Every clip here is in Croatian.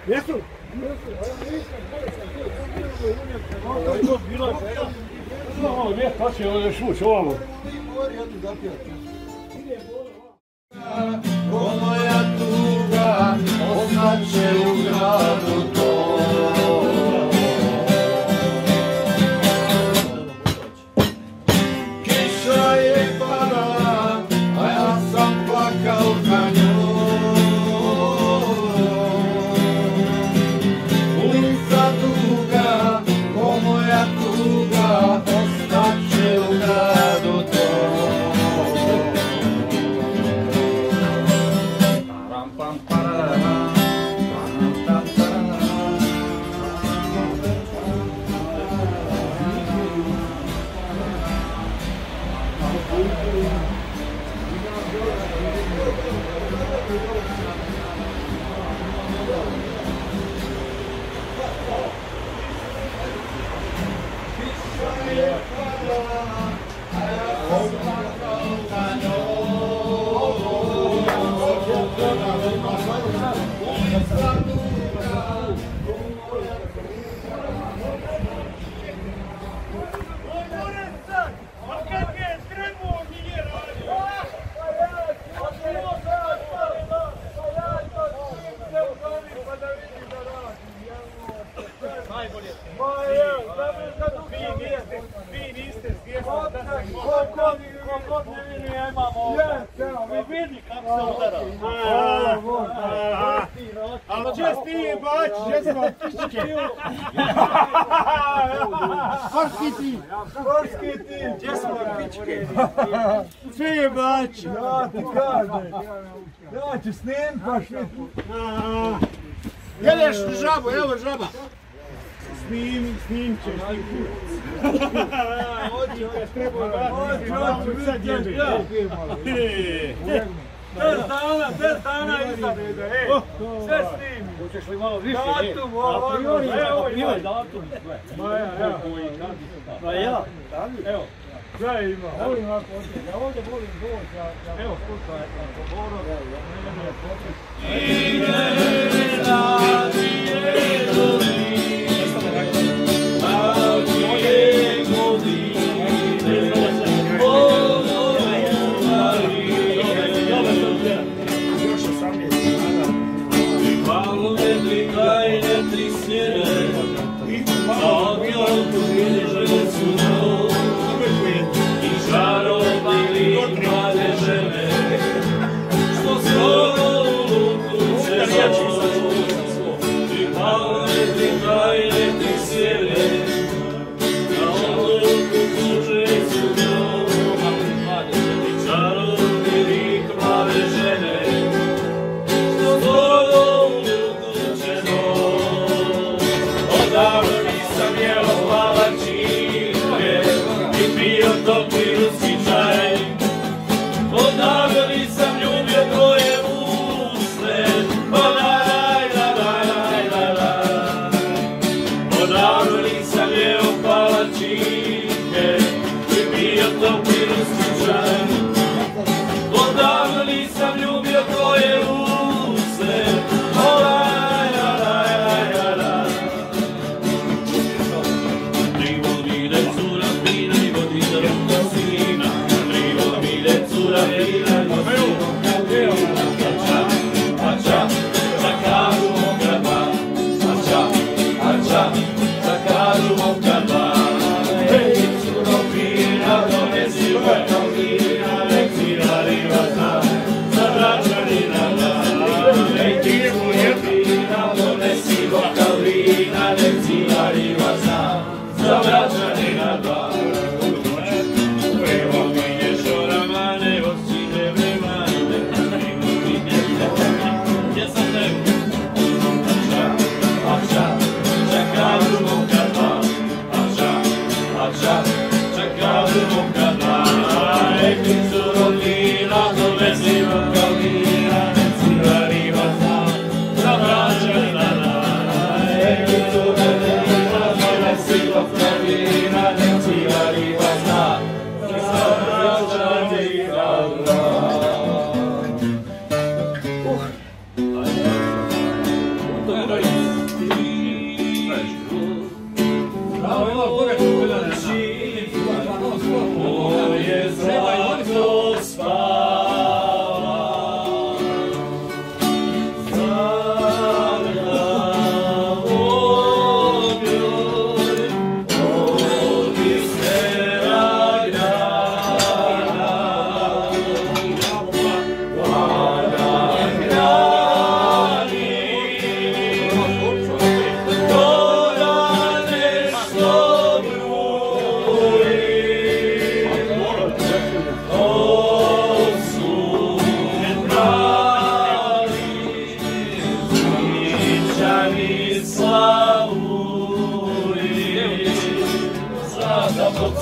Jesu? Ko moja tuga ostaće u gradu tom. Kiša je padala, a ja sam plakao na njoj. Ulica duga, ko moja tuga ostaće u gradu tom. Sve je bači! Ja ti kažem! Ja ću snim pa švitu! Jedeš žabu, evo žaba! Snim ćeš ti put! Ođi, sad jebe! 10 dana iza reda, sve snimi! Hoćeš li malo više? Datum, evo datum! Ma ja? Evo, sve ima! Volim ovako ovdje, ja ovdje volim doći, evo slušaj, ako Boro, mene je popis.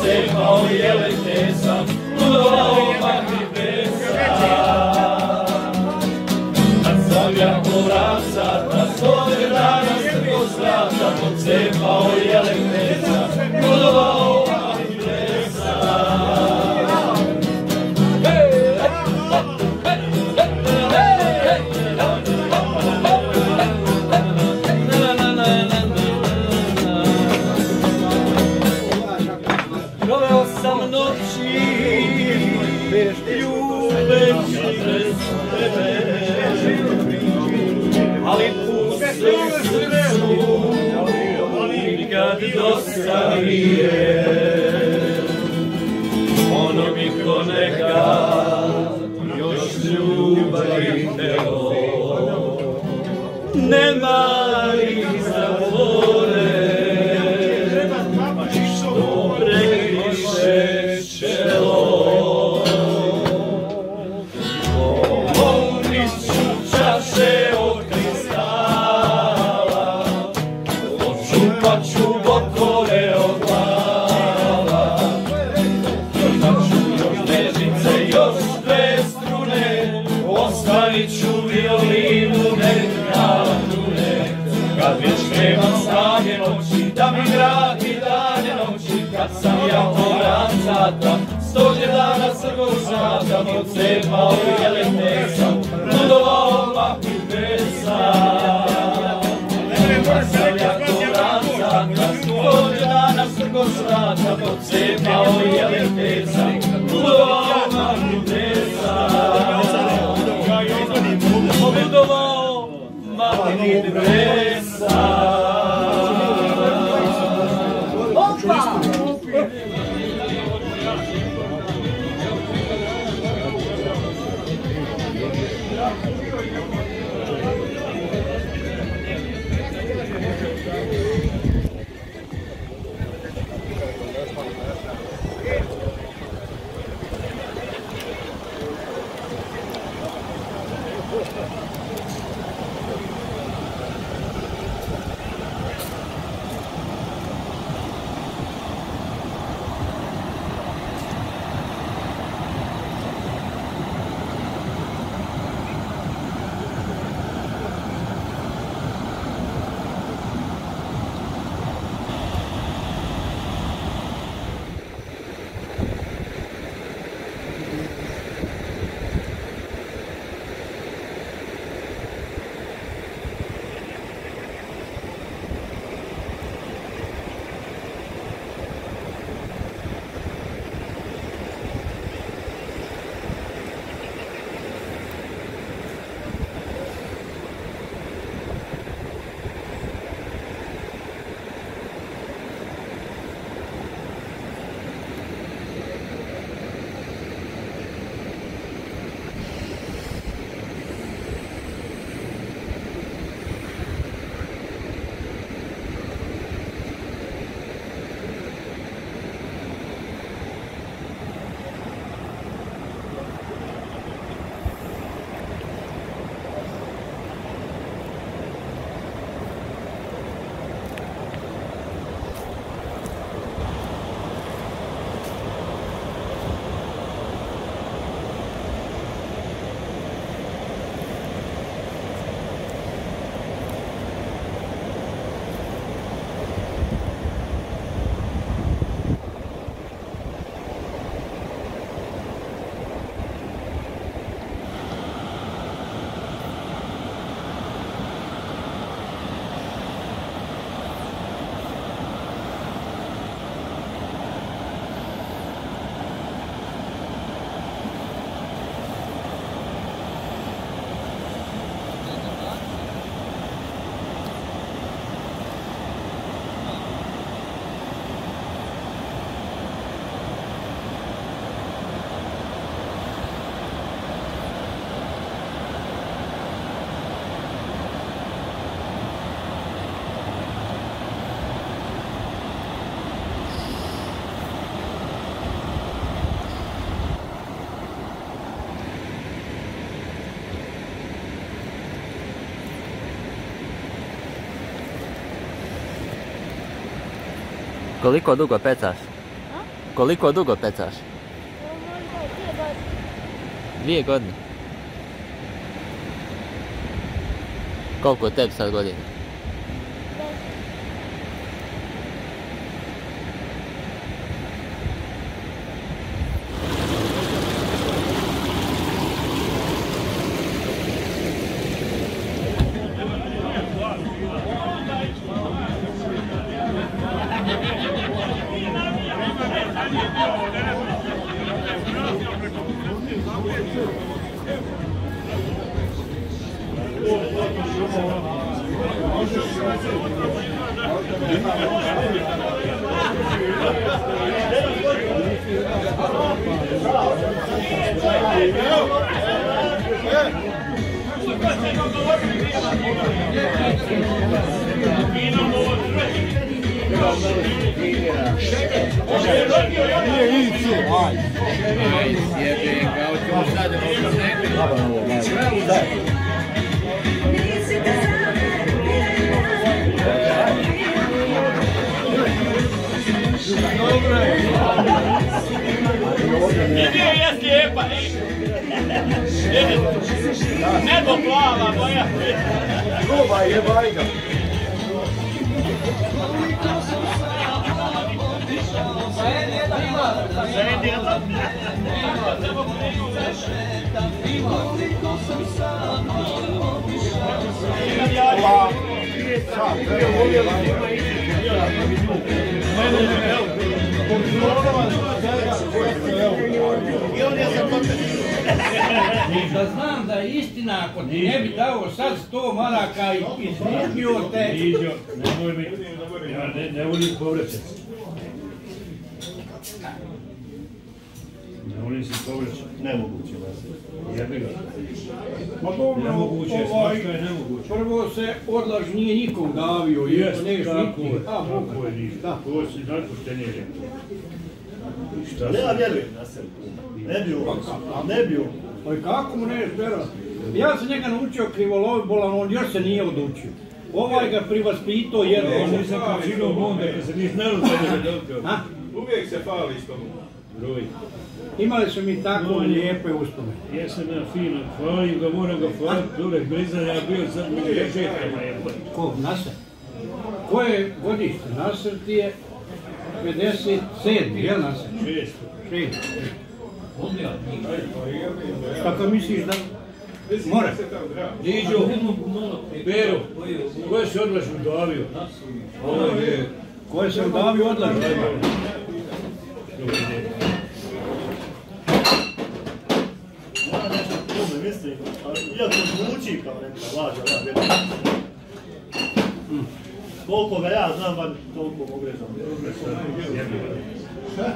cepao jelene sam, ludovao mahni besa. Kad sam ja koraca, na 100 dana strgo zlata, pocepao jelene sam, ludovao mahni besa. Proveo sam noći, ljubeći bez tebe, ali put srcu nikad dosta nije. Ono mi ko nekad još ljubavi telo, ne mari za vore, što prekriše čelo. Ovniću čaše od kristala, očupat ću bokove od glava, vrtat ću još nežice, još 2 strune, ostavit ću violinu, neka trune. Kad već nemam snage noći, da mi vrati dane noći, kad sam ja korancata, 100 dana crkog zlata, pocepao jelene sam, ludovao mahni besa. Kad sam ja korancata, 100 dana crkog zlata, pocepao jelene sam, ludovao mahni besa. Ludovao mahni besa. Koliko dugo pecaš? Koliko dugo pecaš? 2 godine. Koliko je tebi sad godina? Vidio je slijepa, nebo plava moja. Gruba je bajka. Da znam da je istina, ako ti ne bi dao sad 100 maraka i izgubio te... Iđo, nemoj mi, ja ne volim povraćati. Ne volim se povraćati. Nemoguće. Jebi ga. Pa dobro, Nemoguće, svašta je nemoguće. prvo se odlaž nije nikom davio. Jes, tako je. Tako je ništa. Da. To si najpoštenije rekao. Šta Ne, ja sam? vjerujem na sebe. Ne bi ovo. Ne bi ovo. Pa i kako mu ne vjerovati? Ja sam njega naučio krivolovbolan, on još se nije odučio. Ovaj ga privaspitao jedno. Ja nisam kao činao Bonda, kad se nisam naravno da ga dobio. Uvijek se fali s tomu. Broj. Imali su mi tako lijepe uspomene. Jesam ja fino, hvalim ga, moram ga hvaliti, dole blizan, ja bio sad među rešetkama jebati. Ko? Nasr? Koje godište? Nasr ti je 57, jel Nasr? 600. 6. Kako misliš da... Mora. Diđo, Pero, koje si odlaš udavio? Koje sam davio odlažu? Ja nešto tome mislim, iako zvuči kao neka laža, koliko ga ja znam, bar toliko pogrešam.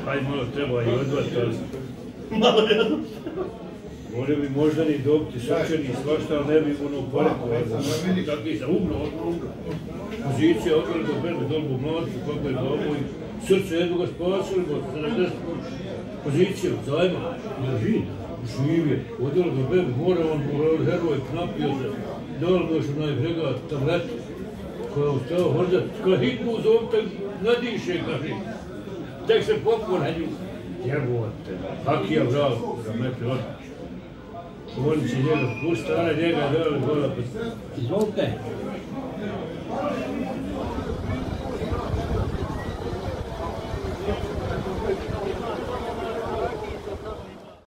Aj malo treba i odvati, ali Malo jedno. može bi možda ni dobiti srčani i svašta, ali ne bi ono porekao. Takvi za uglo, pozicija, odvrlo do berbe, dolbu mladcu, kako je dobu i srce jedno ga spasili, 70 pozicija, zajma, drži, živi, odvrlo do berbe, mora on, heroj, knapio se, dolgo još onaj brega tabletu, koja je ustao hođat, kada hitnu uz ovom, tak nadiše, kaži, tek se popio na nju. Jebote, hakija bravo, da me te odmah. Oni će njega pusti, ona njega dole gola. Izvolite.